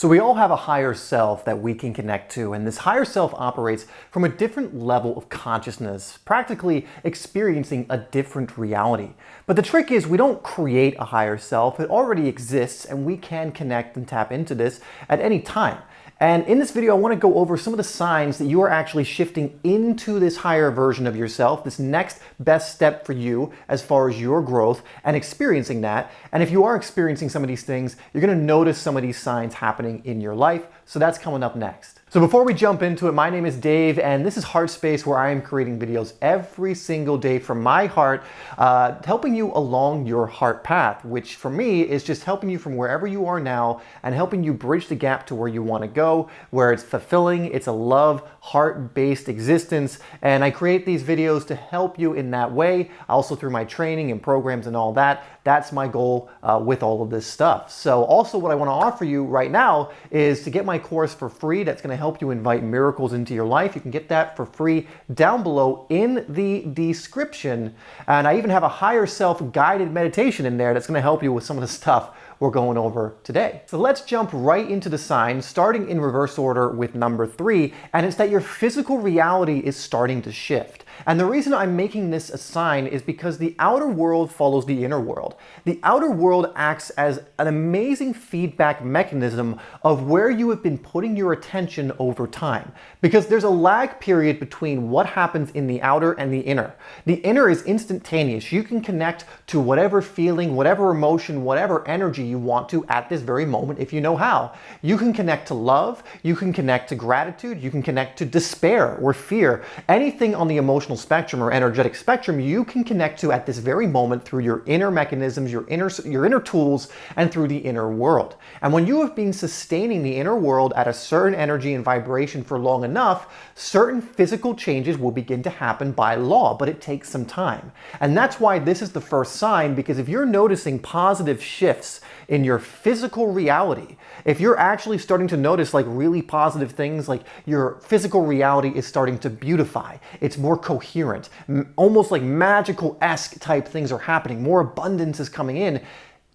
So we all have a higher self that we can connect to, and this higher self operates from a different level of consciousness, practically experiencing a different reality. But the trick is we don't create a higher self, it already exists, and we can connect and tap into this at any time. And in this video, I want to go over some of the signs that you are actually shifting into this higher version of yourself, this next best step for you as far as your growth and experiencing that. And if you are experiencing some of these things, you're going to notice some of these signs happening in your life. So that's coming up next. So before we jump into it, my name is Dave, and this is HeartSpace, where I am creating videos every single day from my heart, helping you along your heart path, which for me is just helping you from wherever you are now and helping you bridge the gap to where you want to go, where it's fulfilling, it's a love, heart-based existence. And I create these videos to help you in that way, also through my training and programs and all that. That's my goal with all of this stuff. So also what I want to offer you right now is to get my course for free. That's going to help you invite miracles into your life. You can get that for free down below in the description. And I even have a higher self guided meditation in there that's going to help you with some of the stuff we're going over today. So let's jump right into the signs, starting in reverse order with number 3, and it's that your physical reality is starting to shift. And the reason I'm making this a sign is because the outer world follows the inner world. The outer world acts as an amazing feedback mechanism of where you have been putting your attention over time. Because there's a lag period between what happens in the outer and the inner. The inner is instantaneous. You can connect to whatever feeling, whatever emotion, whatever energy you want to at this very moment if you know how. You can connect to love, you can connect to gratitude, you can connect to despair or fear. Anything on the emotional spectrum or energetic spectrum you can connect to at this very moment through your inner mechanisms, your inner tools, and through the inner world. And when you have been sustaining the inner world at a certain energy and vibration for long enough, certain physical changes will begin to happen by law, but it takes some time. And that's why this is the first sign, because if you're noticing positive shifts in your physical reality, if you're actually starting to notice like really positive things, like your physical reality is starting to beautify, it's more coherent, almost like magical-esque type things are happening, more abundance is coming in.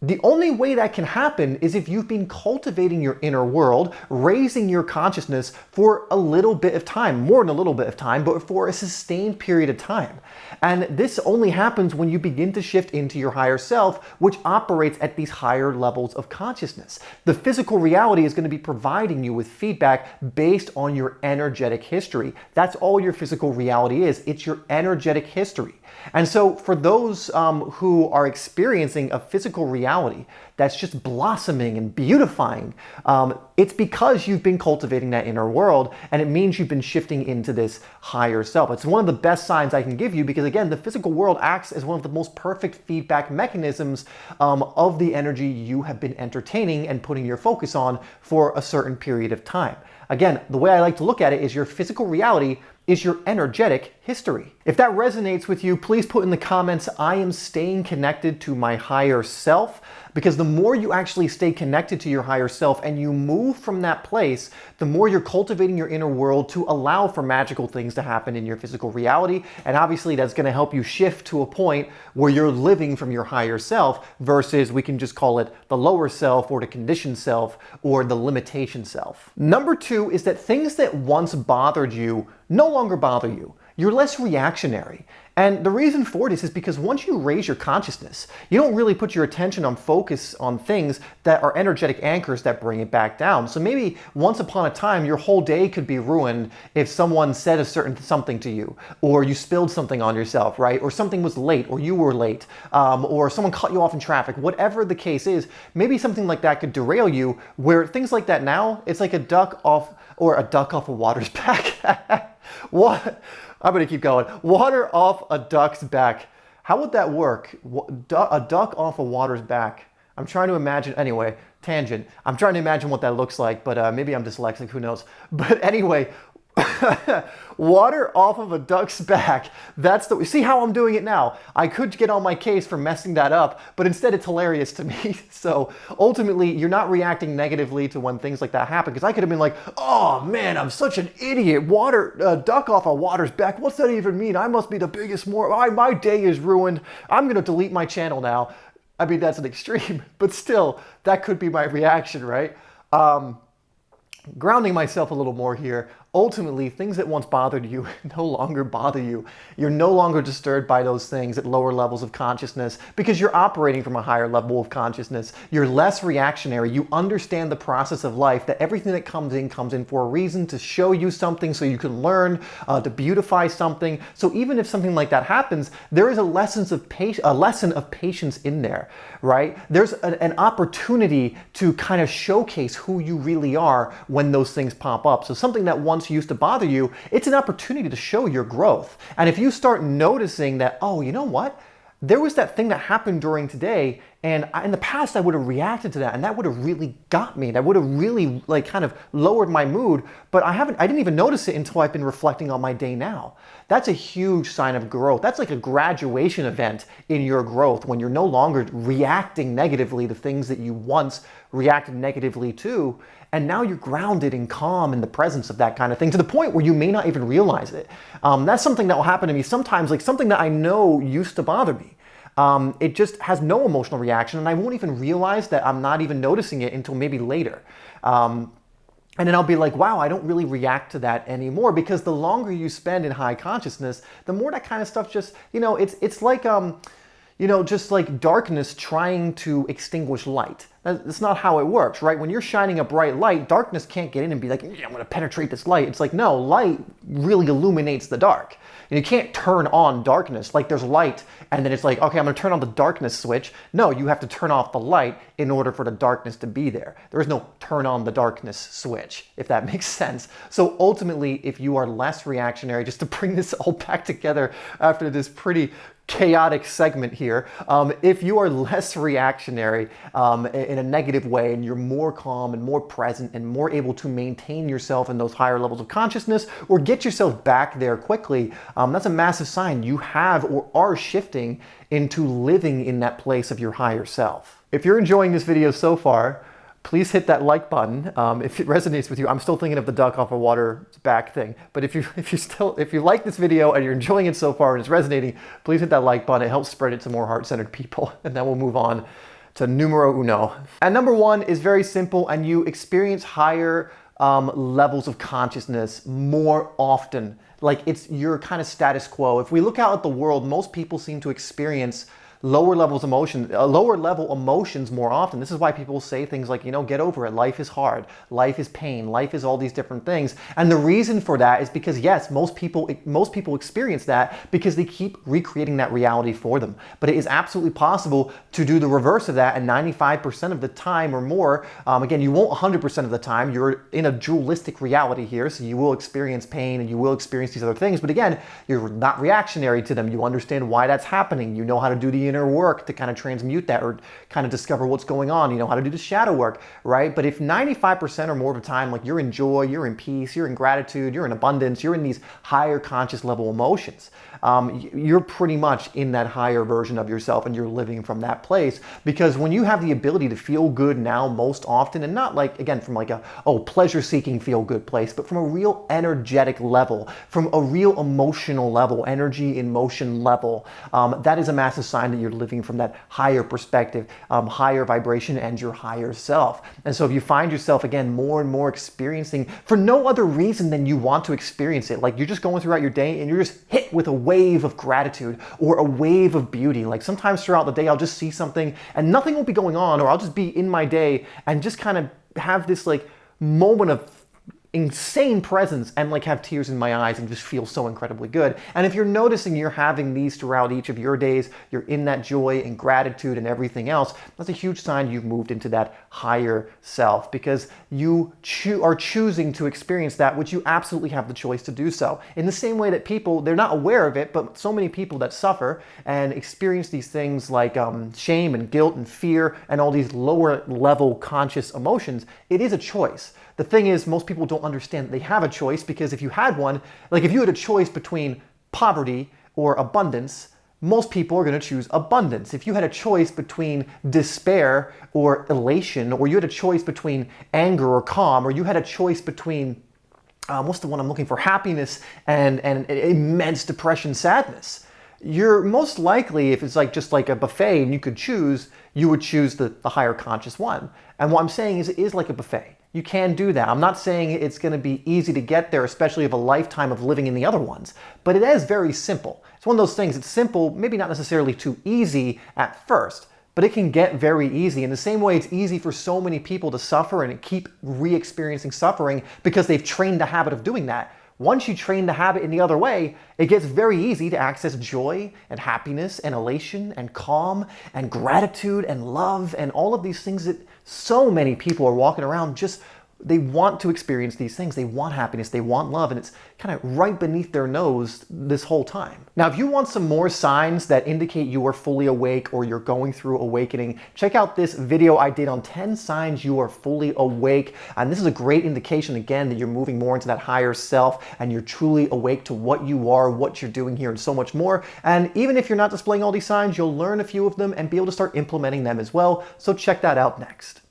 The only way that can happen is if you've been cultivating your inner world, raising your consciousness for a little bit of time, more than a little bit of time, but for a sustained period of time. And this only happens when you begin to shift into your higher self, which operates at these higher levels of consciousness. The physical reality is going to be providing you with feedback based on your energetic history. That's all your physical reality is. It's your energetic history. And so for those who are experiencing a physical reality that's just blossoming and beautifying, it's because you've been cultivating that inner world, and it means you've been shifting into this higher self. It's one of the best signs I can give you because, again, the physical world acts as one of the most perfect feedback mechanisms of the energy you have been entertaining and putting your focus on for a certain period of time. Again, the way I like to look at it is your physical reality is your energetic history. If that resonates with you, please put in the comments, I am staying connected to my higher self, because the more you actually stay connected to your higher self and you move from that place, the more you're cultivating your inner world to allow for magical things to happen in your physical reality. And obviously that's going to help you shift to a point where you're living from your higher self versus, we can just call it the lower self or the conditioned self or the limitation self. Number 2 is that things that once bothered you no longer bother you. You're less reactionary. And the reason for this is because once you raise your consciousness, you don't really put your attention on focus on things that are energetic anchors that bring it back down. So maybe once upon a time, your whole day could be ruined if someone said a certain something to you, or you spilled something on yourself, right? Or something was late, or you were late, or someone cut you off in traffic. Whatever the case is, maybe something like that could derail you, where things like that now, it's like a duck off a water's back. What? I'm going to keep going. Water off a duck's back. How would that work? A duck off a water's back. I'm trying to imagine, anyway, tangent. I'm trying to imagine what that looks like, but maybe I'm dyslexic, who knows. But anyway, water off of a duck's back. That's the, see how I'm doing it now? I could get on my case for messing that up, but instead it's hilarious to me. So ultimately, you're not reacting negatively to when things like that happen, because I could have been like, oh man, I'm such an idiot. Duck off a water's back. What's that even mean? I must be the biggest my day is ruined. I'm going to delete my channel now. I mean, that's an extreme, but still, that could be my reaction, right? Grounding myself a little more here, ultimately, things that once bothered you no longer bother you. You're no longer disturbed by those things at lower levels of consciousness because you're operating from a higher level of consciousness. You're less reactionary. You understand the process of life, that everything that comes in for a reason, to show you something so you can learn, to beautify something. So even if something like that happens, there is a lesson of patience in there, right? There's an opportunity to kind of showcase who you really are when those things pop up. So something that once used to bother you, it's an opportunity to show your growth. And if you start noticing that, oh, you know what? There was that thing that happened during today, and in the past I would have reacted to that, and that would have really got me. That would have really kind of lowered my mood, but I didn't even notice it until I've been reflecting on my day now. That's a huge sign of growth. That's like a graduation event in your growth when you're no longer reacting negatively to things that you once reacted negatively to, and now you're grounded and calm in the presence of that kind of thing, to the point where you may not even realize it. That's something that will happen to me sometimes, like something that I know used to bother me. It just has no emotional reaction, and I won't even realize that I'm not even noticing it until maybe later. And then I'll be like, wow, I don't really react to that anymore, because the longer you spend in high consciousness, the more that kind of stuff just, it's like, just like darkness trying to extinguish light. That's not how it works, right? When you're shining a bright light, darkness can't get in and be like, yeah, I'm going to penetrate this light. It's like, no, light really illuminates the dark. And you can't turn on darkness. Like there's light, and then it's like, okay, I'm going to turn on the darkness switch. No, you have to turn off the light in order for the darkness to be there. There is no turn on the darkness switch, if that makes sense. So ultimately, if you are less reactionary, just to bring this all back together after this pretty chaotic segment here, if you are less reactionary in a negative way, and you're more calm and more present and more able to maintain yourself in those higher levels of consciousness, or get yourself back there quickly, that's a massive sign you have or are shifting into living in that place of your higher self. If you're enjoying this video so far, please hit that like button. If it resonates with you, I'm still thinking of the duck off a water back thing. But if you like this video and you're enjoying it so far and it's resonating, please hit that like button. It helps spread it to more heart-centered people. And then we'll move on to numero uno. And number one is very simple, and you experience higher levels of consciousness more often. Like it's your kind of status quo. If we look out at the world, most people seem to experience lower level emotions more often. This is why people say things like, get over it. Life is hard. Life is pain. Life is all these different things. And the reason for that is because, yes, most people experience that because they keep recreating that reality for them. But it is absolutely possible to do the reverse of that, and 95% of the time or more, again, you won't 100% of the time. You're in a dualistic reality here, so you will experience pain and you will experience these other things. But again, you're not reactionary to them. You understand why that's happening. You know how to do the inner work to kind of transmute that, or kind of discover what's going on. You know how to do the shadow work, right? But if 95% or more of the time, like you're in joy, you're in peace, you're in gratitude, you're in abundance, you're in these higher conscious level emotions, you're pretty much in that higher version of yourself, and you're living from that place. Because when you have the ability to feel good now most often, and not like, again, from like a, pleasure-seeking feel-good place, but from a real energetic level, from a real emotional level, energy in motion level, that is a massive sign that you're living from that higher perspective, higher vibration, and your higher self. And so if you find yourself, again, more and more experiencing, for no other reason than you want to experience it, like you're just going throughout your day and you're just hit with a wave of gratitude or a wave of beauty. Like sometimes throughout the day, I'll just see something and nothing will be going on, or I'll just be in my day and just kind of have this like moment of insane presence and like have tears in my eyes and just feel so incredibly good. And if you're noticing you're having these throughout each of your days, you're in that joy and gratitude and everything else, that's a huge sign you've moved into that higher self, because you are choosing to experience that, which you absolutely have the choice to do so. In the same way that people, they're not aware of it, but so many people that suffer and experience these things like shame and guilt and fear and all these lower level conscious emotions, it is a choice. The thing is, most people don't understand that they have a choice, because if you had one, like if you had a choice between poverty or abundance, most people are going to choose abundance. If you had a choice between despair or elation, or you had a choice between anger or calm, or you had a choice between, what's the one I'm looking for, happiness and immense depression, sadness, you're most likely, if it's like just like a buffet and you could choose, you would choose the higher conscious one. And what I'm saying is, it is like a buffet. You can do that. I'm not saying it's going to be easy to get there, especially of a lifetime of living in the other ones, but it is very simple. It's one of those things, it's simple, maybe not necessarily too easy at first, but it can get very easy. In the same way it's easy for so many people to suffer and keep re-experiencing suffering because they've trained the habit of doing that. Once you train the habit in the other way, it gets very easy to access joy and happiness and elation and calm and gratitude and love and all of these things that so many people are walking around just, they want to experience these things. They want happiness, they want love, and it's kind of right beneath their nose this whole time. Now, if you want some more signs that indicate you are fully awake or you're going through awakening, check out this video I did on 10 signs you are fully awake. And this is a great indication, again, that you're moving more into that higher self and you're truly awake to what you are, what you're doing here, and so much more. And even if you're not displaying all these signs, you'll learn a few of them and be able to start implementing them as well. So check that out next.